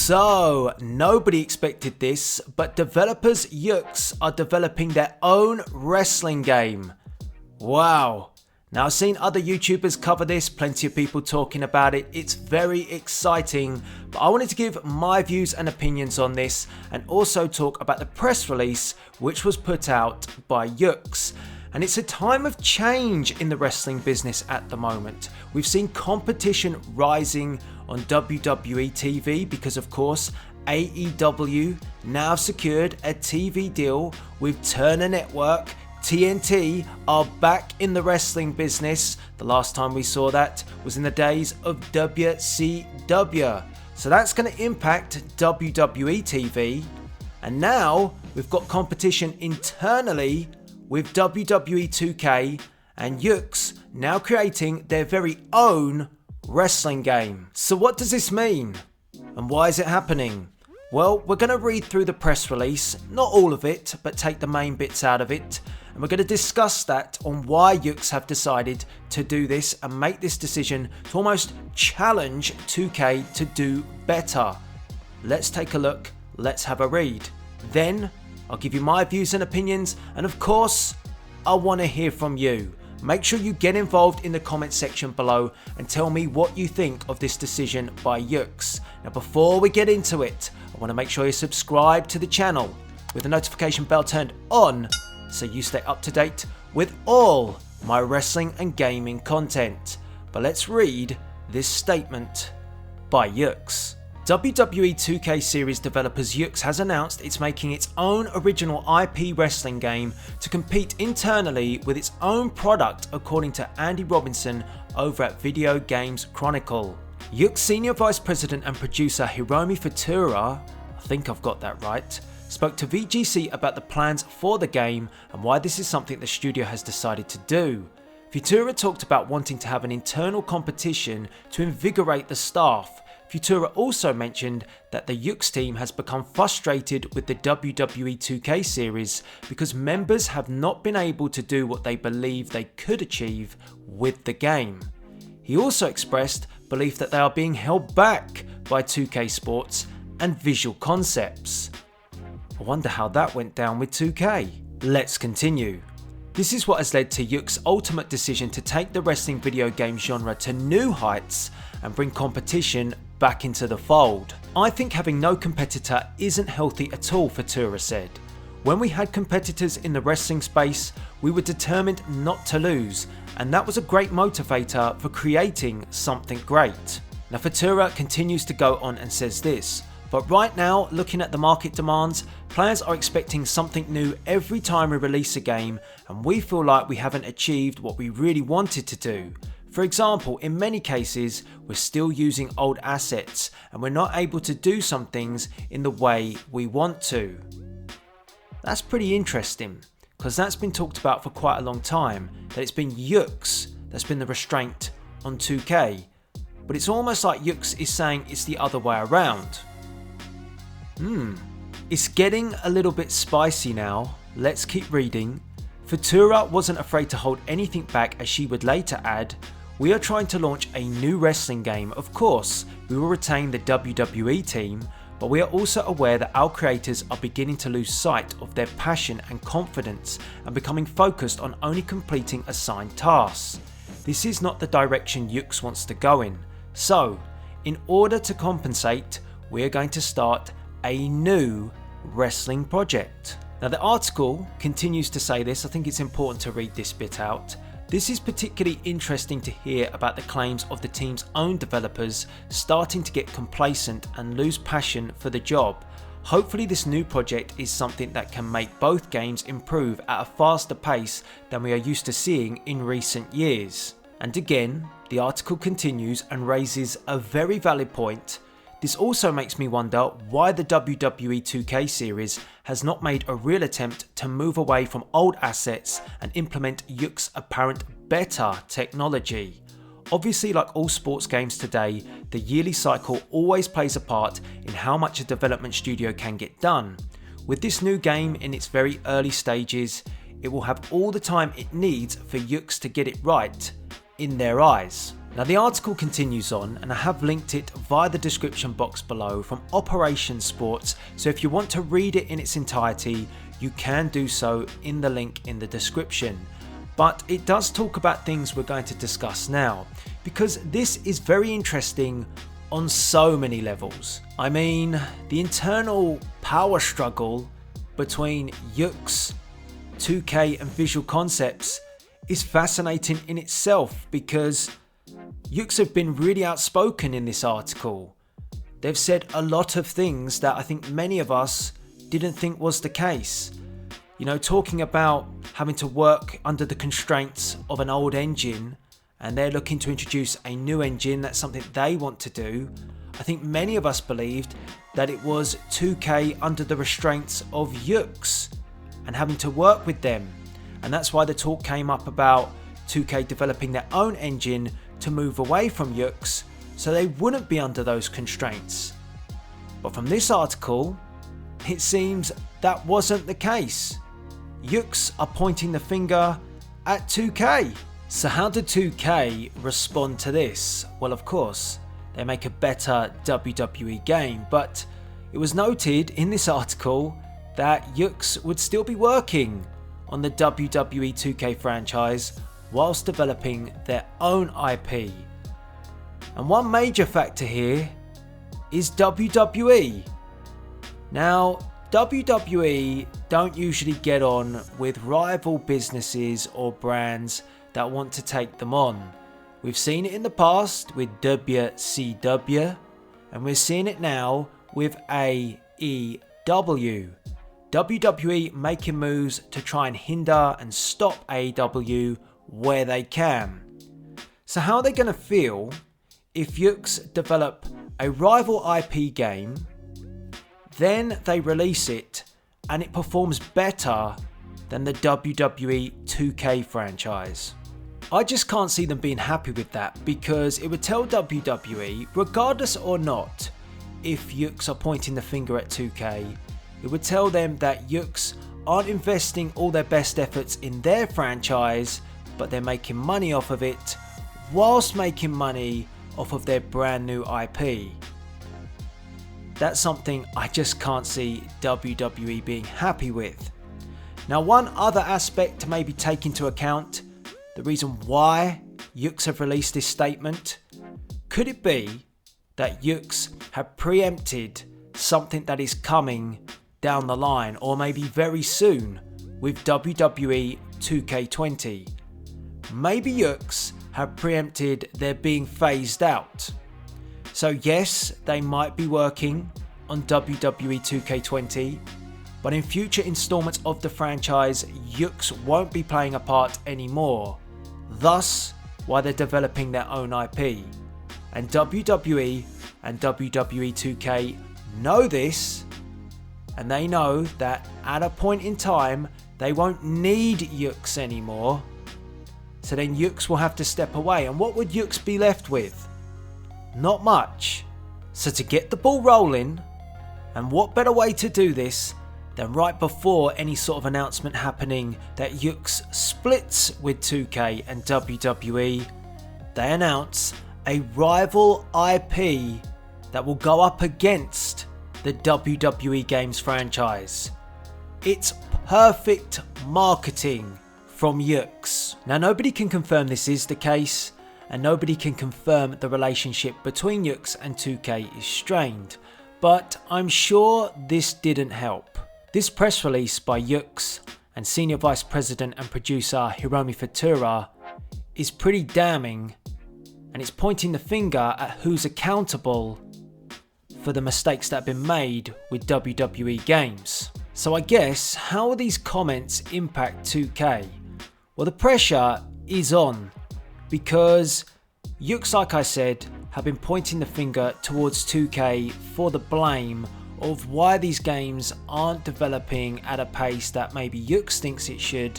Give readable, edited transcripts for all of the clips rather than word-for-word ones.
So, nobody expected this, but developers Yukes are developing their own wrestling game. Wow. Now, I've seen other YouTubers cover this, plenty of people talking about it. It's very exciting, but I wanted to give my views and opinions on this and also talk about the press release which was put out by Yukes. And it's a time of change in the wrestling business at the moment. We've seen competition rising on WWE TV because, of course, AEW now secured a TV deal with Turner Network. TNT are back in the wrestling business. The last time we saw that was in the days of WCW. So that's going to impact WWE TV. And now we've got competition internally with WWE 2K and Yukes now creating their very own wrestling game. So what does this mean? And why is it happening? Well, we're going to read through the press release, not all of it, but take the main bits out of it. And we're going to discuss that on why Yukes have decided to do this and make this decision to almost challenge 2K to do better. Let's take a look, let's have a read. Then I'll give you my views and opinions, and of course, I want to hear from you. Make sure you get involved in the comment section below and tell me what you think of this decision by Yukes. Now, before we get into it, I want to make sure you subscribe to the channel with the notification bell turned on so you stay up to date with all my wrestling and gaming content. But let's read this statement by Yukes. WWE 2K series developers Yukes has announced it's making its own original IP wrestling game to compete internally with its own product, according to Andy Robinson over at Video Games Chronicle. Yukes Senior Vice President and producer Hiromi Futura, I think I've got that right, spoke to VGC about the plans for the game and why this is something the studio has decided to do. Futura talked about wanting to have an internal competition to invigorate the staff. Futura also mentioned that the Yukes team has become frustrated with the WWE 2K series because members have not been able to do what they believe they could achieve with the game. He also expressed belief that they are being held back by 2K Sports and Visual Concepts. I wonder how that went down with 2K. Let's continue. This is what has led to Yukes' ultimate decision to take the wrestling video game genre to new heights and bring competition back into the fold. I think having no competitor isn't healthy at all, Futura said. When we had competitors in the wrestling space, we were determined not to lose, and that was a great motivator for creating something great. Now, Futura continues to go on and says this, but right now, looking at the market demands, players are expecting something new every time we release a game, and we feel like we haven't achieved what we really wanted to do. For example, in many cases, we're still using old assets and we're not able to do some things in the way we want to. That's pretty interesting, because that's been talked about for quite a long time, that it's been Yukes that's been the restraint on 2K. But it's almost like Yukes is saying it's the other way around. It's getting a little bit spicy now. Let's keep reading. Futura wasn't afraid to hold anything back, as she would later add, "We are trying to launch a new wrestling game. Of course, we will retain the WWE team, but we are also aware that our creators are beginning to lose sight of their passion and confidence and becoming focused on only completing assigned tasks. This is not the direction Yukes wants to go in. So, in order to compensate, we are going to start a new wrestling project." Now, the article continues to say this. I think it's important to read this bit out. This is particularly interesting to hear about the claims of the team's own developers starting to get complacent and lose passion for the job. Hopefully this new project is something that can make both games improve at a faster pace than we are used to seeing in recent years. And again, the article continues and raises a very valid point. This also makes me wonder why the WWE 2K series has not made a real attempt to move away from old assets and implement Yukes' apparent better technology. Obviously, like all sports games today, the yearly cycle always plays a part in how much a development studio can get done. With this new game in its very early stages, it will have all the time it needs for Yukes to get it right, in their eyes. Now the article continues on, and I have linked it via the description box below from Operation Sports, so if you want to read it in its entirety, you can do so in the link in the description. But it does talk about things we're going to discuss now, because this is very interesting on so many levels. I mean, the internal power struggle between Yukes, 2K and Visual Concepts is fascinating in itself, because Yukes have been really outspoken in this article. They've said a lot of things that I think many of us didn't think was the case. You know, talking about having to work under the constraints of an old engine, and they're looking to introduce a new engine. That's something they want to do. I think many of us believed that it was 2K under the restraints of Yukes and having to work with them. And that's why the talk came up about 2K developing their own engine to move away from Yukes so they wouldn't be under those constraints. But from this article, it seems that wasn't the case. Yukes are pointing the finger at 2K. So how did 2K respond to this? Well, of course, they make a better WWE game, but it was noted in this article that Yukes would still be working on the WWE 2K franchise whilst developing their own IP. And one major factor here is WWE. Now, WWE don't usually get on with rival businesses or brands that want to take them on. We've seen it in the past with WCW, and we're seeing it now with AEW. WWE making moves to try and hinder and stop AEW where they can. So how are they going to feel if Yukes develop a rival IP game, then they release it and it performs better than the WWE 2K franchise? I just can't see them being happy with that, because it would tell WWE, regardless or not, if Yukes are pointing the finger at 2K, it would tell them that Yukes aren't investing all their best efforts in their franchise, but they're making money off of it whilst making money off of their brand new IP. That's something I just can't see WWE being happy with. Now, one other aspect to maybe take into account, the reason why Yukes have released this statement, could it be that Yukes have preempted something that is coming down the line, or maybe very soon, with WWE 2K20? Maybe Yukes have preempted their being phased out. So yes, they might be working on WWE 2K20, but in future installments of the franchise, Yukes won't be playing a part anymore. Thus, why they're developing their own IP. And WWE and WWE 2K know this, and they know that at a point in time, they won't need Yukes anymore. So then Yukes will have to step away, and what would Yukes be left with? Not much. So to get the ball rolling, and what better way to do this than right before any sort of announcement happening that Yukes splits with 2K and WWE, they announce a rival IP that will go up against the WWE Games franchise. It's perfect marketing from Yukes. Now, nobody can confirm this is the case, and nobody can confirm the relationship between Yukes and 2K is strained, but I'm sure this didn't help. This press release by Yukes and Senior Vice President and Producer Hiromi Futura is pretty damning, and it's pointing the finger at who's accountable for the mistakes that have been made with WWE games. So I guess, how will these comments impact 2K? Well, the pressure is on, because Yukes, like I said, have been pointing the finger towards 2K for the blame of why these games aren't developing at a pace that maybe Yukes thinks it should,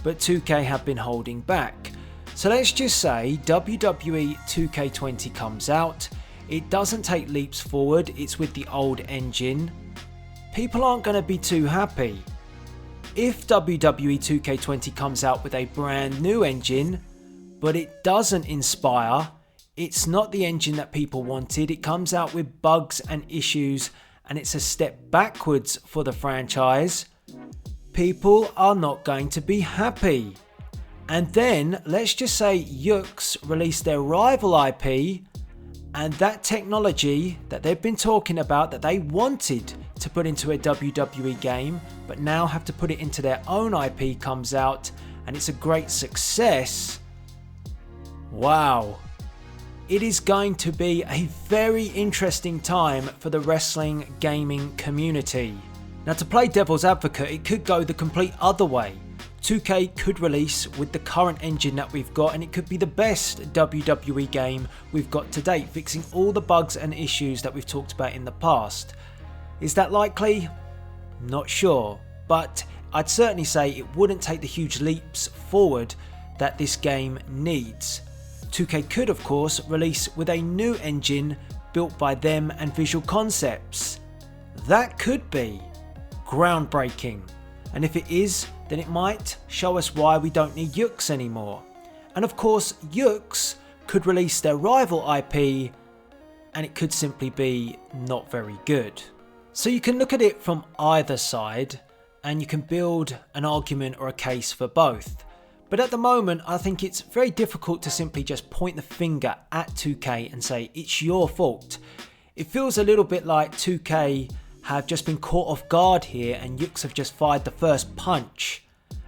but 2K have been holding back. So let's just say WWE 2K20 comes out, it doesn't take leaps forward, it's with the old engine. People aren't going to be too happy. If WWE 2K20 comes out with a brand new engine, but it doesn't inspire, It's not the engine that people wanted. It comes out with bugs and issues, and it's a step backwards for the franchise. People are not going to be happy. And then let's just say Yukes released their rival IP, and that technology that they've been talking about that they wanted to put into a WWE game but now have to put it into their own IP comes out and it's a great success. Wow. It is going to be a very interesting time for the wrestling gaming community. Now, to play devil's advocate, it could go the complete other way. 2K could release with the current engine that we've got, and it could be the best WWE game we've got to date, fixing all the bugs and issues that we've talked about in the past. Is that likely? Not sure, but I'd certainly say it wouldn't take the huge leaps forward that this game needs. 2K could, of course, release with a new engine built by them and Visual Concepts. That could be groundbreaking, and if it is, then it might show us why we don't need Yukes anymore. And of course, Yukes could release their rival IP and it could simply be not very good. So you can look at it from either side and you can build an argument or a case for both. But at the moment, I think it's very difficult to simply just point the finger at 2K and say it's your fault. It feels a little bit like 2K have just been caught off guard here and Yukes have just fired the first punch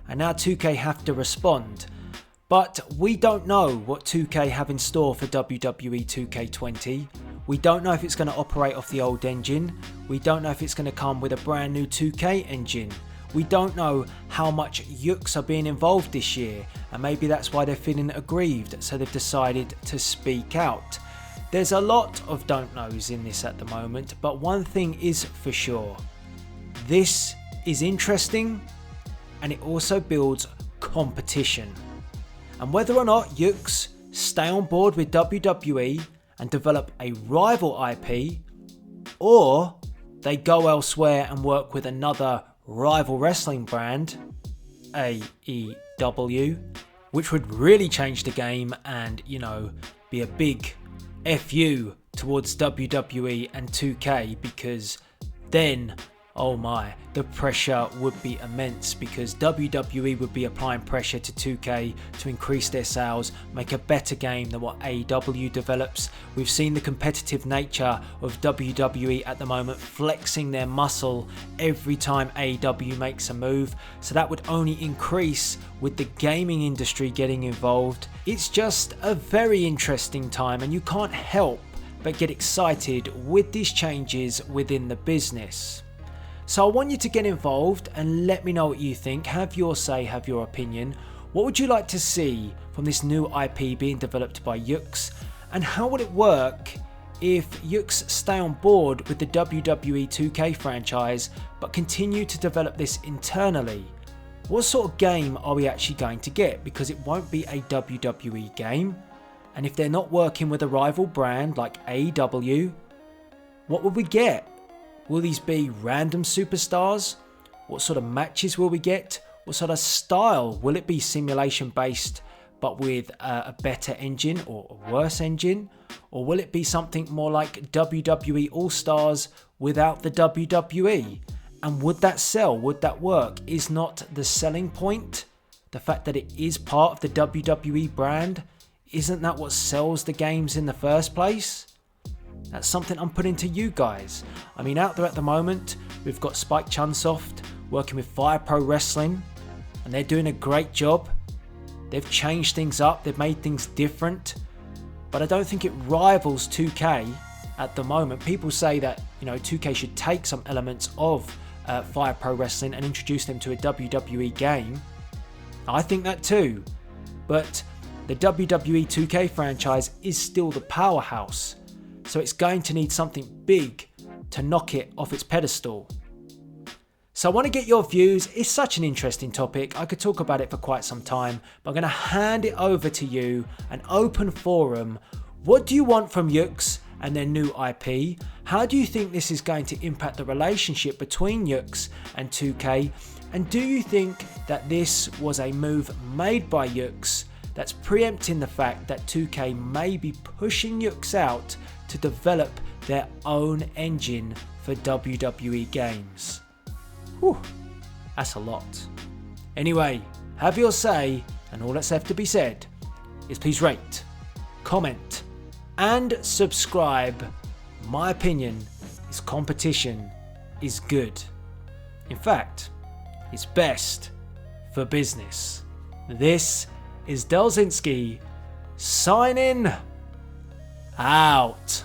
and now 2K have to respond. But we don't know what 2K have in store for WWE 2K20. We don't know if it's going to operate off the old engine. We don't know if it's going to come with a brand new 2K engine. We don't know how much Yukes are being involved this year, and maybe that's why they're feeling aggrieved, so they've decided to speak out. There's a lot of don't knows in this at the moment, but one thing is for sure. This is interesting and it also builds competition. And whether or not Yukes stay on board with WWE and develop a rival IP, or they go elsewhere and work with another rival wrestling brand, AEW, which would really change the game and, be a big FU towards WWE and 2K, because then, oh my, the pressure would be immense, because WWE would be applying pressure to 2K to increase their sales, make a better game than what AEW develops. We've seen the competitive nature of WWE at the moment flexing their muscle every time AEW makes a move, so that would only increase with the gaming industry getting involved. It's just a very interesting time and you can't help but get excited with these changes within the business. So I want you to get involved and let me know what you think. Have your say, have your opinion. What would you like to see from this new IP being developed by Yukes? And how would it work if Yukes stay on board with the WWE 2K franchise but continue to develop this internally? What sort of game are we actually going to get? Because it won't be a WWE game. And if they're not working with a rival brand like AEW, what would we get? Will these be random superstars? What sort of matches will we get? What sort of style? Will it be simulation based but with a better engine or a worse engine? Or will it be something more like WWE All-Stars without the WWE? And would that sell? Would that work? Is not the selling point the fact that it is part of the WWE brand? Isn't that what sells the games in the first place? That's something I'm putting to you guys. I mean, out there at the moment, we've got Spike Chunsoft working with Fire Pro Wrestling, and they're doing a great job. They've changed things up, they've made things different, but I don't think it rivals 2K at the moment. People say that 2K should take some elements of Fire Pro Wrestling and introduce them to a WWE game. I think that too, but the WWE 2K franchise is still the powerhouse. So it's going to need something big to knock it off its pedestal. So I want to get your views. It's such an interesting topic. I could talk about it for quite some time, but I'm going to hand it over to you, an open forum. What do you want from Yukes and their new IP? How do you think this is going to impact the relationship between Yukes and 2K? And do you think that this was a move made by Yukes that's preempting the fact that 2K may be pushing Yukes out to develop their own engine for WWE games. Whew, that's a lot. Anyway, have your say, and all that's left to be said is please rate, comment, and subscribe. My opinion is competition is good. In fact, it's best for business. This is Delzinski signing out.